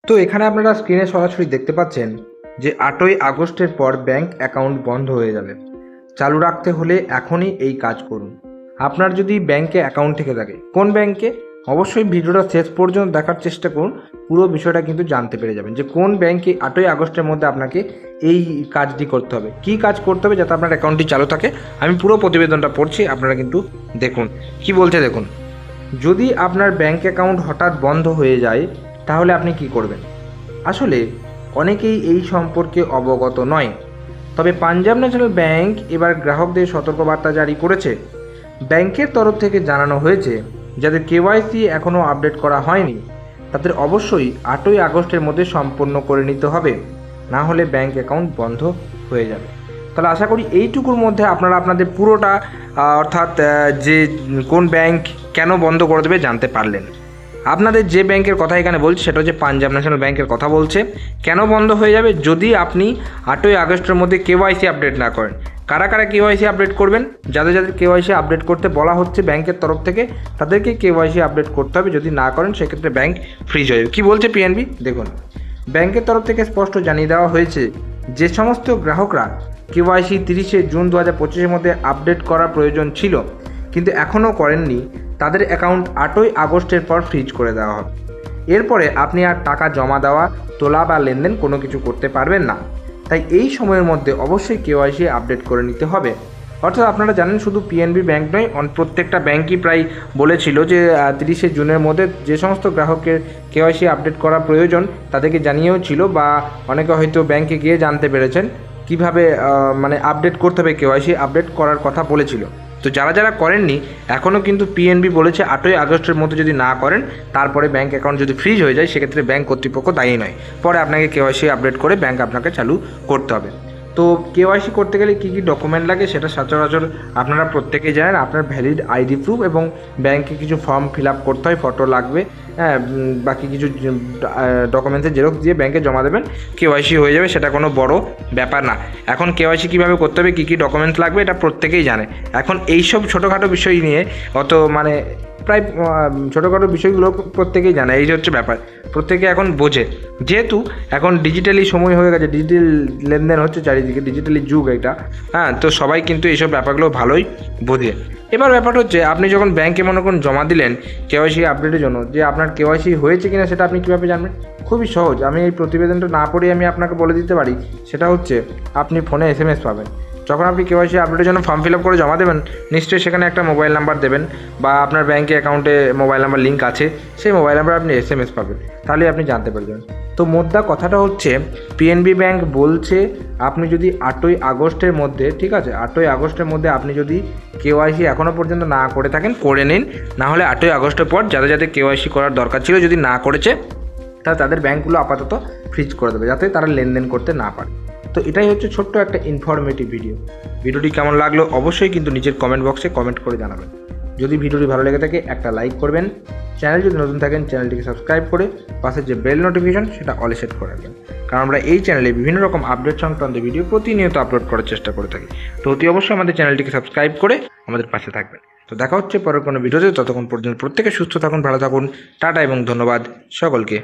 তো এখানে আপনারা স্ক্রিনে সরাসরি দেখতে পাচ্ছেন যে 8ই আগস্টের পর ব্যাংক অ্যাকাউন্ট বন্ধ হয়ে যাবে। চালু রাখতে হলে এখনই এই কাজ করুন। আপনার যদি ব্যাংকে অ্যাকাউন্ট থেকে থাকে, কোন ব্যাংকে, অবশ্যই ভিডিওটা শেষ পর্যন্ত দেখার চেষ্টা করুন। পুরো বিষয়টা কিন্তু জানতে পেরে যাবেন যে কোন ব্যাংকে 8ই আগস্টের মধ্যে আপনাকে এই কাজটি করতে হবে, কী কাজ করতে হবে যাতে আপনার অ্যাকাউন্টটি চালু থাকে। আমি পুরো প্রতিবেদনটা পড়ছি, আপনারা কিন্তু দেখুন কি বলছে। দেখুন, যদি আপনার ব্যাংক অ্যাকাউন্ট হঠাৎ বন্ধ হয়ে যায় তাহলে আপনি কি করবেন। আসলে অনেকেই এই সম্পর্কে অবগত নয়, তবে পাঞ্জাব ন্যাশনাল ব্যাংক এবার গ্রাহকদের সতর্কবার্তা জারি করেছে। ব্যাংকের তরফ থেকে জানানো হয়েছে, যাদের কেওয়াইসি এখনও আপডেট করা হয়নি তাদের অবশ্যই 8ই আগস্টের মধ্যে সম্পন্ন করে নিতে হবে, না হলে ব্যাংক অ্যাকাউন্ট বন্ধ হয়ে যাবে। তাহলে আশা করি এইটুকুর মধ্যে আপনারা আপনাদের পুরোটা অর্থাৎ যে কোন ব্যাংক কেন বন্ধ করে দেবে জানতে পারলেন। আপনাদের যে ব্যাংকের কথা এখানে বলছে সেটা হচ্ছে পাঞ্জাব ন্যাশনাল ব্যাংকের কথা বলছে। কেন বন্ধ হয়ে যাবে? যদি আপনি 8ই আগস্টের মধ্যে কেওয়াইসি আপডেট না করেন। কারা কারা কেওয়াইসি আপডেট করবেন? যাদের যাদের কেওয়াইসি আপডেট করতে বলা হচ্ছে ব্যাংকের তরফ থেকে, তাদেরকে কেওয়াইসি আপডেট করতে হবে। যদি না করেন সেক্ষেত্রে ব্যাংক ফ্রিজ হয়ে যাবে। কী বলছে পিএনবি দেখুন, ব্যাংকের তরফ থেকে স্পষ্ট জানিয়ে দেওয়া হয়েছে যে সমস্ত গ্রাহকরা কেওয়াইসি 30শে জুন 2025-এর মধ্যে আপডেট করার প্রয়োজন ছিল কিন্তু এখনও করেননি, তাদের অ্যাকাউন্ট 8ই আগস্টের পর ফ্রিজ করে দেওয়া হবে। এরপরে আপনি আর টাকা জমা দেওয়া, তোলা বা লেনদেন কোনো কিছু করতে পারবেন না। তাই এই সময়ের মধ্যে অবশ্যই কেওয়াইসি আপডেট করে নিতে হবে। অর্থাৎ আপনারা জানেন শুধু পিএনবি ব্যাংক নয়, প্রত্যেকটা ব্যাংকই প্রায় বলেছিল যে 30শে জুনের মধ্যে যে সমস্ত গ্রাহকের কেওয়াইসি আপডেট করা প্রয়োজন তাদেরকে জানিয়েও ছিল, বা অনেকে হয়তো ব্যাংকে গিয়ে জানতে পেরেছেন কিভাবে মানে আপডেট করতে হবে, কেওয়াইসি আপডেট করার কথা বলেছিল। তো যারা যারা করেননি এখনও কিন্তু পিএনবি বলেছে 8ই আগস্টের মধ্যে যদি না করেন তারপরে ব্যাংক অ্যাকাউন্ট যদি ফ্রিজ হয়ে যায় সেক্ষেত্রে ব্যাংক কর্তৃপক্ষ দায়ী নয়, পরে আপনাকে কেওয়াইসি আপডেট করে ব্যাংক আপনাকে চালু করতে হবে। তো কেওয়াইসি করতে গেলে কী কী ডকুমেন্ট লাগে সেটা সচরাচর আপনারা প্রত্যেকেই জানেন। আপনার ভ্যালিড আইডি প্রুফ এবং ব্যাংকে কিছু ফর্ম ফিল আপ করতে হয়, ফটো লাগবে, হ্যাঁ, বাকি কিছু ডকুমেন্টসের জেরক্স দিয়ে ব্যাংকে জমা দেবেন, কেওয়াইসি হয়ে যাবে। সেটা কোনো বড় ব্যাপার না। এখন কেওয়াইসি কীভাবে করতে হবে, কী কী ডকুমেন্টস লাগবে এটা প্রত্যেকেই জানে। এখন এইসব ছোটোখাটো বিষয় নিয়ে অত মানে প্রায় ছোটোখাটো বিষয়গুলো প্রত্যেকেই জানে, এই হচ্ছে ব্যাপার, প্রত্যেকে এখন বোঝে। যেহেতু এখন ডিজিটালি সময় হয়ে গেছে, ডিজিটাল লেনদেন হচ্ছে চারিদিকে, ডিজিটালি যুগ এটা, হ্যাঁ, তো সবাই কিন্তু এইসব ব্যাপারগুলো ভালোই বোঝে। এবার ব্যাপারটা হচ্ছে আপনি যখন ব্যাংকে মনে করুন জমা দিলেন কেওয়াইসি আপডেটের জন্য, যে আপনার কেওয়াইসি হয়েছে কিনা সেটা আপনি কীভাবে জানবেন? খুবই সহজ। আমি এই প্রতিবেদনটা না পড়ে আমি আপনাকে বলে দিতে পারি। সেটা হচ্ছে আপনি ফোনে SMS পাবেন। যখন আপনি কেওয়াইসি আপডেটের জন্য ফর্ম ফিল আপ করে জমা দেবেন, নিশ্চয়ই সেখানে একটা মোবাইল নাম্বার দেবেন, বা আপনার ব্যাঙ্কে অ্যাকাউন্টে মোবাইল নাম্বার লিঙ্ক আছে, সেই মোবাইল নাম্বার আপনি SMS পাবেন, তাহলে আপনি জানতে পারবেন। তো মোদ্দা কথাটা হচ্ছে পিএনবি ব্যাংক বলছে আপনি যদি 8ই আগস্টের মধ্যে, ঠিক আছে, 8ই আগস্টের মধ্যে আপনি যদি কেওয়াইসি এখনও পর্যন্ত না করে থাকেন করে নিন, নাহলে 8ই আগস্টের পর যাদের যাদের কেওয়াইসি করার দরকার ছিল যদি না করেছে তাহলে তাদের ব্যাংকগুলো আপাতত ফ্রিজ করে দেবে যাতে তারা লেনদেন করতে না পারে। তো এটাই হচ্ছে ছোট্ট একটা ইনফরমেটিভ ভিডিওটি কেমন লাগলো অবশ্যই কিন্তু নিচের কমেন্ট বক্সে কমেন্ট করে জানাবেন। যদি ভিডিওটি ভালো লেগে থাকে একটা লাইক করবেন, চ্যানেল যদি নতুন থাকেন চ্যানেলটিকে সাবস্ক্রাইব করে পাশের যে বেল নোটিফিকেশন সেটা অলে সেট করে রাখবেন, কারণ আমরা এই চ্যানেলে বিভিন্ন রকম আপডেট সংক্রান্ত ভিডিও প্রতিনিয়ত আপলোড করার চেষ্টা করে থাকি। তো অতি অবশ্যই আমাদের চ্যানেলটিকে সাবস্ক্রাইব করে আমাদের পাশে থাকবেন। তো দেখা হচ্ছে পরের কোনো ভিডিওতে, ততক্ষণ পর্যন্ত প্রত্যেকে সুস্থ থাকুন, ভালো থাকুন, টাটা এবং ধন্যবাদ সকলকে।